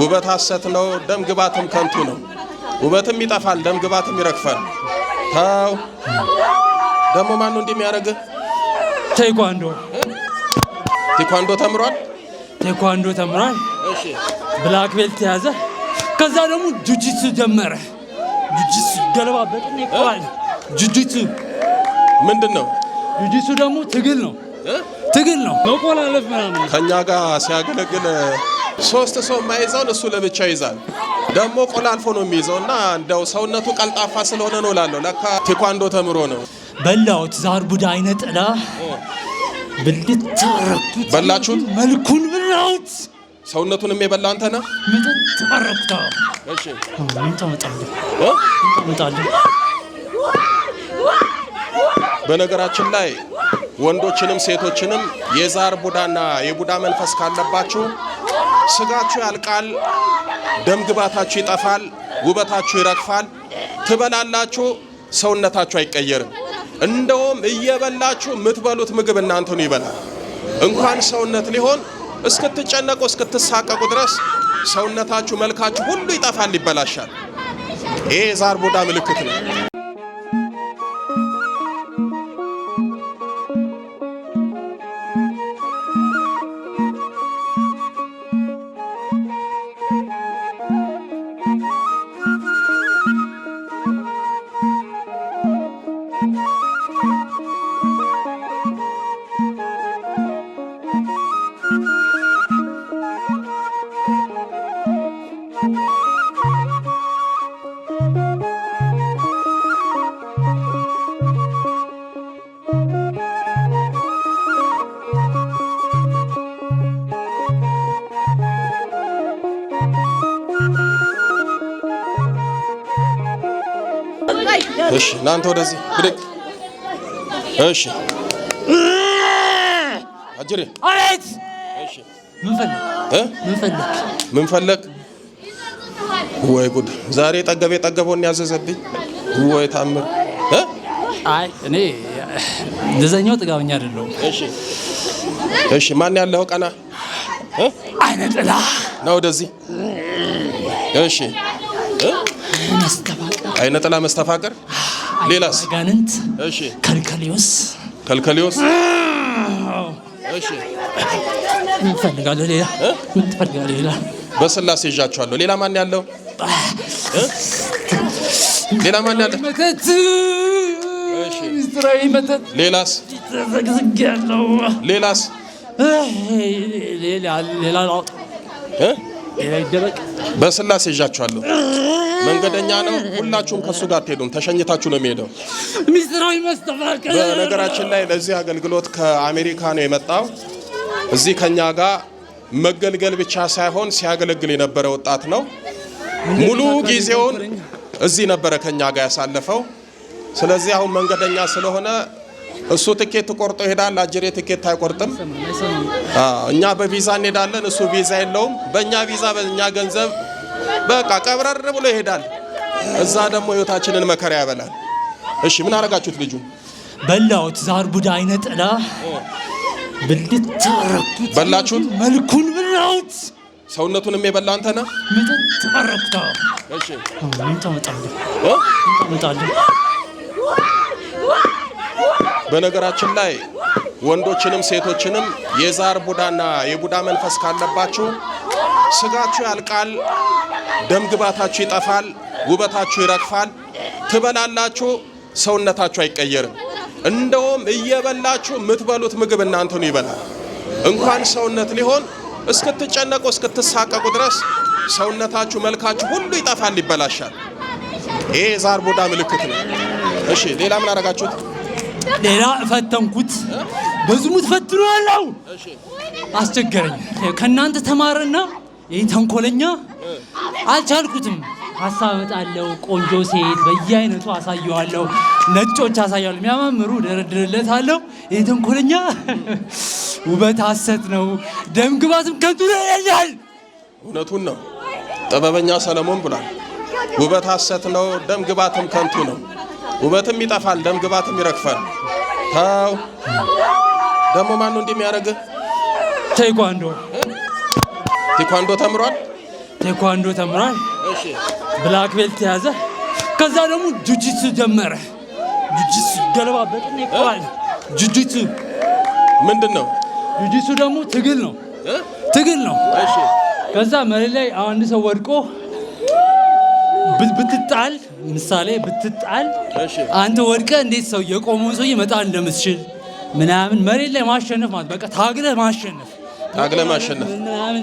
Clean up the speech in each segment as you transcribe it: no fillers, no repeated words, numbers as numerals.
ውበት ሐሰት ነው ደም ግባትም ከንቱ ነው ውበትም ይጠፋል ደም ግባትም ይረግፋል ታው ደሞ ማን ነው እንደሚያረግ ቴኳንዶ ተምሯል እሺ ብላክ ቤልት ያዘ ከዛ ደግሞ ጁጂትሱ ጀመረ ጁጂትሱ ገለባበጥን ይቆራል ጁጂትሱ ምንድነው ጁጂትሱ ደግሞ ትግል ነው መቆላለፍ ምናምን ከኛ ጋር ሲያገለግል ሶስት ሰው ማይዛውን እሱ ለብቻ ይዛል ደሞ ቆላልፎ ነው የሚይዘውና እንደው ሰውነቱ ቀልጣፋ ስለሆነ ነው ላለው ለካ ቴኳንዶ ተምሮ ነው በላውት ዛር ቡዳ አይነ ጥላ ብልታረኩት በላችሁት መልኩን ብላውት ሰውነቱንም የበላ አንተ ነህ ምጥጣረኩታ እሺ እንታመጣለህ በነገራችን ላይ ወንዶችንም ሴቶችንም የዛር ቡዳና የቡዳ መንፈስ ካለባችሁ ስጋችሁ ያልቃል ደም ግባታችሁ ይጠፋል ውበታችሁ ይረግፋል ትበላላችሁ ሰውነታችሁ አይቀየርም እንደውም እየበላችሁ ምትበሉት ምግብ እናንተኑ ይበላል እንኳን ሰውነት ሊሆን እስክትጨነቁ እስክትሳቀቁ ድረስ ሰውነታችሁ መልካችሁ ሁሉ ይጠፋል ይበላሻል ይሄ ዛር ቡዳ ምልክት ነው እሺ እናንተ ወደዚህ ብድግ እሺ አጅሬ አቤት እሺ ምን ፈለክ ወይ ጉድ ዛሬ ጠገበውን ያዘዘብኝ ወይ ታምር አይ እኔ እንደዛኛው ጥጋበኛ አይደለም እሺ ማን ያለው ቀና አይነ ጥላ ነው ወደዚህ እሺ አይነ ጥላ መስተፋቀር ሌላስ ጋንንት እሺ ከልከሊዮስ እሺ ምን ፈልጋለህ ሌላ በስላሴ ይዣቸዋለሁ ሌላ ማን ያለው ሌላ ማን ያለው መተት እሺ ሚስትራዊ መተት ሌላስ ተዘግዝጋለሁ ሌላስ ሌላ ይደረቅ በስላሴ ይዣቸዋለሁ መንገደኛ ነው ሁላችሁም ከሱ ጋር ትሄዱም ተሸኝታችሁ ነው የሚሄደው ሚስትራዊ መስተፋቀር በነገራችን ላይ ለዚህ አገልግሎት ከአሜሪካ ነው የመጣው እዚህ ከኛ ጋር መገልገል ብቻ ሳይሆን ሲያገለግል የነበረ ወጣት ነው ሙሉ ጊዜውን እዚህ ነበረ ከኛ ጋር ያሳለፈው ስለዚህ አሁን መንገደኛ ስለሆነ እሱ ትኬት ቆርጦ ይሄዳል አጅሬ ትኬት አይቆርጥም እኛ በቪዛ እንሄዳለን እሱ ቪዛ የለውም በእኛ ቪዛ በእኛ ገንዘብ በቃ ቀብረር ብሎ ይሄዳል እዛ ደግሞ ህይወታችንን መከራ ያበላል እሺ ምን አረጋችሁት ልጁ በላውት ዛር ቡዳ አይነ ጥላ ብልታረኩት በላችሁት መልኩን ብላውት ሰውነቱንም የበላ አንተ ነህ ምጥጣረኩታ እሺ እንታመጣለህ በነገራችን ላይ ወንዶችንም ሴቶችንም የዛር ቡዳና የቡዳ መንፈስ ካለባችሁ ስጋችሁ ያልቃል ደም ግባታችሁ ይጠፋል ውበታችሁ ይረግፋል ትበላላችሁ ሰውነታችሁ አይቀየርም እንደውም እየበላችሁ ምትበሉት ምግብ እናንተኑ ይበላል እንኳን ሰውነት ሊሆን እስክትጨነቁ እስክትሳቀቁ ድረስ ሰውነታችሁ መልካችሁ ሁሉ ይጠፋል ይበላሻል ይሄ ዛር ቡዳ ምልክት ነው እሺ ሌላ ምን አረጋችሁት ሌላ ፈተንኩት በዝሙት ፈትኗለሁ እሺ አስቸገረኝ ከናንተ ተማረና ይሄ ተንኮለኛ አልቻልኩትም ሐሳብ መጣለው ቆንጆ ሴት በየአይነቱ አሳየዋለሁ ነጮች አሳያለሁ የሚያማምሩ ደረድርለታለሁ ይሄ ተንኮለኛ ውበት ሐሰት ነው ደም ግባትም ከንቱ ነው ይላል እውነቱን ነው ጥበበኛ ሰለሞን ብሏል ውበት ሐሰት ነው ደም ግባትም ከንቱ ነው ውበትም ይጠፋል ደም ግባትም ይረግፋል ታው ደሞ ማን ነው እንደሚያረግ ቴኳንዶ ተምሯል ቴኳንዶ ተምሯል። እሺ ብላክ ቤልት ያዘ። ከዛ ደግሞ ጁጂትሱ ጀመረ። ጁጂትሱ ገለባበጥና ይቆራል። ጁጂትሱ ምንድን ነው? ጁጂትሱ ደግሞ ትግል ነው። ትግል ነው። እሺ ከዛ መሬት ላይ አንድ ሰው ወድቆ ብትጣል፣ ምሳሌ ብትጣል፣ አንተ ወድቀ እንዴት ሰው የቆመውን ሰውዬ መጣል እንደምትችል ምናምን መሬት ላይ ማሸነፍ ማለት በቃ ታግለህ ማሸነፍ ምናምን።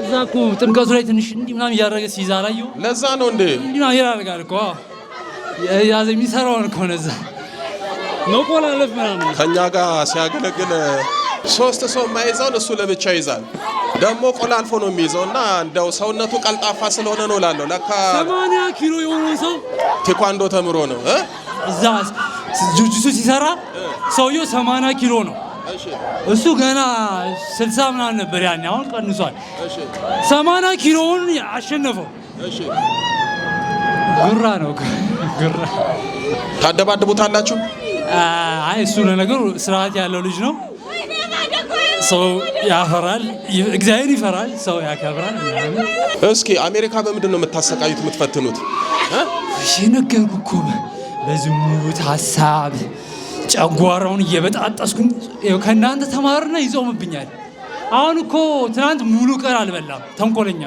እዛ እኮ ጥምቀቱ ላይ ትንሽ እንዲህ ምናምን እያደረገ ሲይዛላየው ለዛ ነው እንዴ እንዲህ ምናምን ያደርጋል እኮ ያዘ የሚሰራውን እኮ ነዛ መቆላለፍ ምናምን። ከኛ ጋር ሲያገለግል 3 ሰው የማይዘውን እሱ ለብቻ ይዛል። ደግሞ ቆላልፎ ነው የሚይዘው እና እንደው ሰውነቱ ቀልጣፋ ስለሆነ ነው ላለው ለካ 80 ኪሎ የሆነው ሰው ቴኳንዶ ተምሮ ነው እዛ ጁጂትሱ ሲሰራ ሰውየው 80 ኪሎ ነው። እሱ ገና 60 ምናምን ነበር ያኔ፣ አሁን ቀንሷል። 80 ኪሎውን አሸነፈው። ጉራ ነው ጉራ። ታደባድቡታላችሁ? አይ እሱ ለነገሩ ስርዓት ያለው ልጅ ነው። ሰው ያፈራል፣ እግዚአብሔር ይፈራል፣ ሰው ያከብራል ምናምን። እስኪ አሜሪካ በምንድን ነው የምታሰቃዩት የምትፈትኑት? ነገርኩህ እኮ በዝሙት ሀሳብ ጨጓራውን እየበጣጠስኩኝ ከእናንተ ተማርና ይጾምብኛል። አሁን እኮ ትናንት ሙሉ ቀን አልበላም ተንኮለኛ።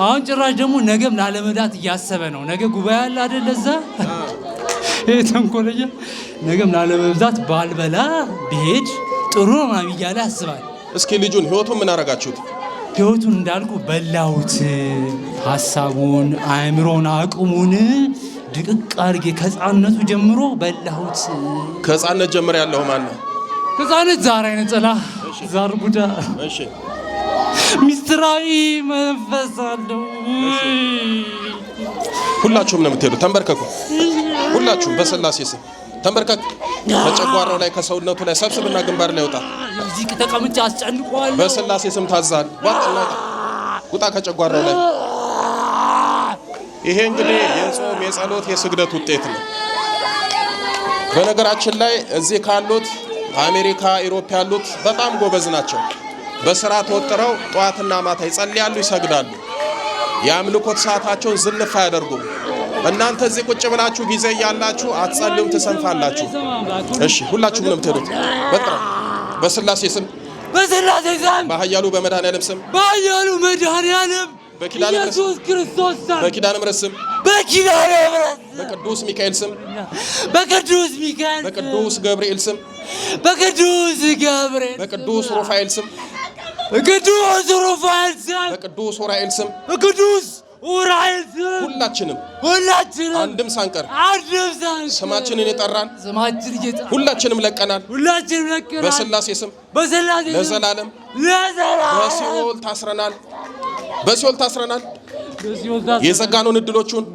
አሁን ጭራሽ ደግሞ ነገም ላለመዳት እያሰበ ነው። ነገ ጉባኤ አለ አይደል? እዛ ይሄ ተንኮለኛ ነገም ላለመብዛት ባልበላ ብሄድ ጥሩ ነው ምናምን እያለ ያስባል። እስኪ ልጁን ህይወቱን ምን አረጋችሁት? ህይወቱን እንዳልኩ በላሁት። ሀሳቡን፣ አእምሮን፣ አቅሙን ድቅቅ አድርጌ ከህፃንነቱ ጀምሮ በላሁት። ከህፃንነት ጀምሮ ያለው ማን ነው? ከህፃንነት ዛር አይነት ጥላ ዛር ቡዳ ሚስጥራዊ መንፈስ አለው። ሁላችሁም ነው የምትሄዱት። ተንበርከኩ። ሁላችሁም በስላሴ ስም ተንበርከክ። ከጨጓራው ላይ ከሰውነቱ ላይ ሰብስብና ግንባር ላይ ወጣ። እዚህ ተቀምጬ አስጨንቀዋለሁ። በስላሴ ስም ታዛል። ውጣ ከጨጓራው ላይ። ይሄ እንግዲህ የጾም የጸሎት የስግደት ውጤት ነው። በነገራችን ላይ እዚህ ካሉት አሜሪካ፣ ኢሮፕ ያሉት በጣም ጎበዝ ናቸው። በስራ ተወጥረው ጧትና ማታ ይጸልያሉ፣ ይሰግዳሉ። የአምልኮት ሰዓታቸውን ዝንፍ አያደርጉም። እናንተ እዚህ ቁጭ ብላችሁ ጊዜ ያላችሁ አትጸልዩም፣ ትሰንፋላችሁ። እሺ ሁላችሁም ነው የምትሄዱት። በጥራ በስላሴ ስም በስላሴ ስም በኃያሉ በመድኃኔዓለም ስም በኃያሉ መድኃኔዓለም ኢየሱስ ክርስቶስ ስም በኪዳነ ምሕረት ስም በኪዳነ ምሕረት በቅዱስ ሚካኤል ስም በቅዱስ ሚካኤል በቅዱስ ገብርኤል ስም በቅዱስ ገብርኤል በቅዱስ ሩፋኤል ስም በቅዱስ ሩፋኤል ስም በቅዱስ ኡራኤል ስም በቅዱስ ኡራኤል ስም ሁላችንም አንድም ሳንቀር ስማችንን የጠራን ሁላችንም ለቀናል። በስላሴ ስም ለዘላለም በሲኦል ታስረናል። በሲኦል ታስረናል። የዘጋኑን እድሎቹን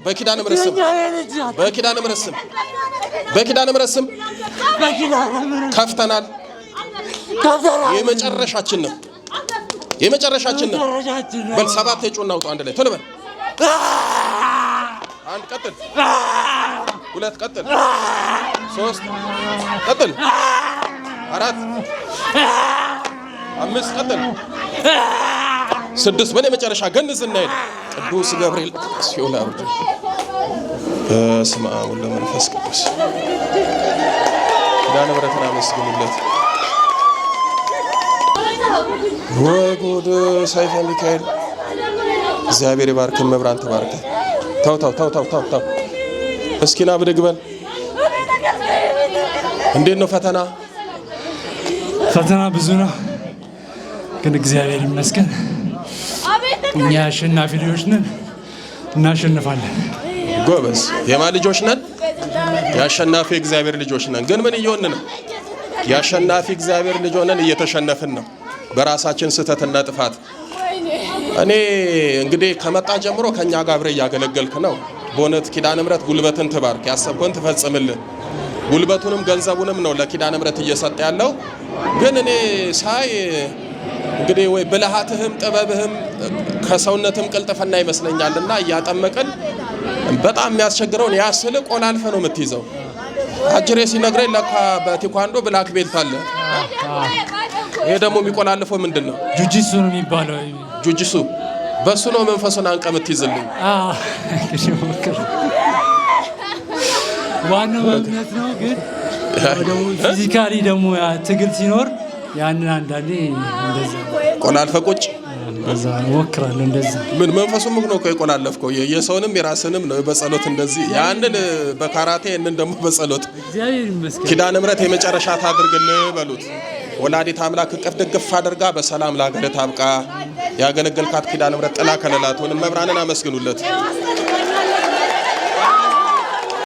በኪዳነ ምሕረት ስም በኪዳነ ምሕረት ስም በኪዳነ ምሕረት ስም ከፍተናል። የመጨረሻችን ነው። የመጨረሻችን ነው። በል 7 የጮና አውጣ አንድ ላይ ቶሎ በል። 1 ቀጥል፣ 2 ቀጥል፣ 3 ቀጥል፣ 4 5 ቀጥል፣ 6 በል። የመጨረሻ ገንዝ እናይል። ቅዱስ ገብርኤል ሲኦል አውርድ። በስመ አብ ወወልድ ወመንፈስ ቅዱስ። ኪዳነ ምሕረትን አመስግኑለት። ወጉድ ሰይፈ ሚካኤል እግዚአብሔር ይባርክን። መብራን ተባርከ። ተው እስኪ ና ብድግ በል። እንዴት ነው ፈተና? ፈተና ብዙ ነው፣ ግን እግዚአብሔር ይመስገን እኛ አሸናፊ ልጆች ነን፣ እናሸንፋለን። ጎበዝ። የማን ልጆች ነን? የአሸናፊ እግዚአብሔር ልጆች ነን። ግን ምን እየሆን ነው? የአሸናፊ እግዚአብሔር ልጅ ሆነን እየተሸነፍን ነው በራሳችን ስህተትና ጥፋት። እኔ እንግዲህ ከመጣ ጀምሮ ከኛ ጋር አብረህ እያገለገልክ ነው። በእውነት ኪዳነ ምሕረት ጉልበትን ትባርክ፣ ያሰብከውን ትፈጽምልህ። ጉልበቱንም ገንዘቡንም ነው ለኪዳነ ምሕረት እየሰጠ ያለው። ግን እኔ ሳይ እንግዲህ ወይ ብልሃትህም ጥበብህም ከሰውነትም ቅልጥፍና ይመስለኛልና እያጠመቅን በጣም የሚያስቸግረውን ያስል ቆላልፈ ነው የምትይዘው። አጅሬ ሲነግረኝ ለካ በቴኳንዶ ብላክ ቤልት አለ። ይሄ ደግሞ የሚቆላልፈው ምንድነው? ጁጂሱ ነው የሚባለው። ጁጂሱ በሱ ነው መንፈሱን አንቀምት ይዝልኝ። ዋናው እምነት ነው ግን ደግሞ ፊዚካሊ ደግሞ ትግል ሲኖር ያንን አንዳንዴ እንደዛ ቆላልፈ ቁጭ እንደዛ ሞክራለሁ። እንደዛ ምን መንፈሱም ነው የቆላለፍከው? የሰውንም የራስንም ነው በጸሎት እንደዚህ ያንን በካራቴ እንን ደግሞ በጸሎት እግዚአብሔር ይመስገን። ኪዳነ ምሕረት የመጨረሻ ታድርግልህ በሉት። ወላዲት አምላክ እቅፍ ድግፍ አድርጋ በሰላም ለሀገር ታብቃ። ያገለገልካት ኪዳነ ምሕረት ጥላ ከለላት ሆነ። መብራንን አመስግኑለት።